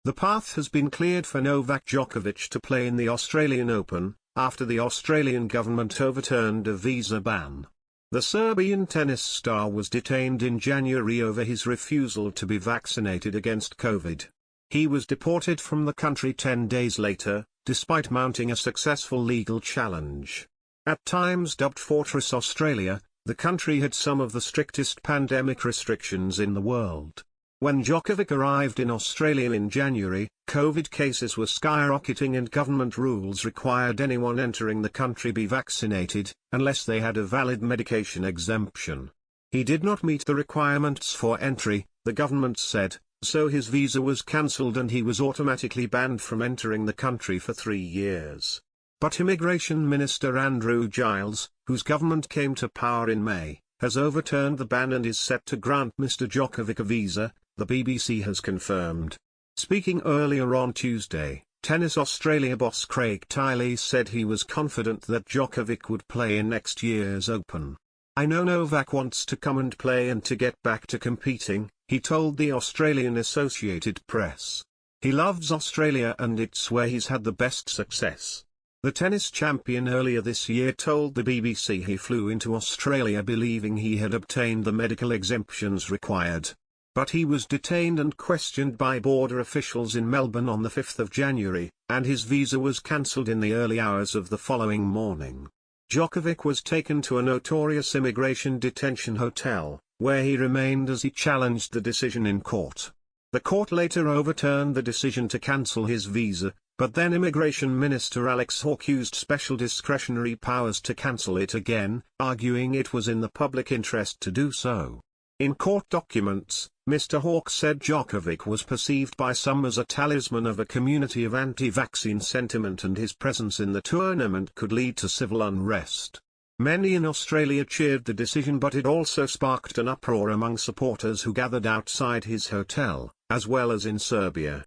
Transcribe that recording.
The path has been cleared for Novak Djokovic to play in the Australian Open, after the Australian government overturned a visa ban. The Serbian tennis star was detained in January over his refusal to be vaccinated against COVID. He was deported from the country 10 days later, despite mounting a successful legal challenge. At times dubbed Fortress Australia, the country had some of the strictest pandemic restrictions in the world. When Djokovic arrived in Australia in January, COVID cases were skyrocketing and government rules required anyone entering the country be vaccinated, unless they had a valid medication exemption. He did not meet the requirements for entry, the government said, so his visa was cancelled and he was automatically banned from entering the country for 3 years. But Immigration Minister Andrew Giles, whose government came to power in May, has overturned the ban and is set to grant Mr. Djokovic a visa, the BBC has confirmed. Speaking earlier on Tuesday, Tennis Australia boss Craig Tiley said he was confident that Djokovic would play in next year's Open. "I know Novak wants to come and play and to get back to competing," he told the Australian Associated Press. "He loves Australia and it's where he's had the best success." The tennis champion earlier this year told the BBC he flew into Australia believing he had obtained the medical exemptions required. But he was detained and questioned by border officials in Melbourne on the 5th of January, and his visa was cancelled in the early hours of the following morning. Djokovic was taken to a notorious immigration detention hotel, where he remained as he challenged the decision in court. The court later overturned the decision to cancel his visa, but then Immigration Minister Alex Hawke used special discretionary powers to cancel it again, arguing it was in the public interest to do so. In court documents, Mr. Hawke said Djokovic was perceived by some as a talisman of a community of anti-vaccine sentiment and his presence in the tournament could lead to civil unrest. Many in Australia cheered the decision, but it also sparked an uproar among supporters who gathered outside his hotel, as well as in Serbia.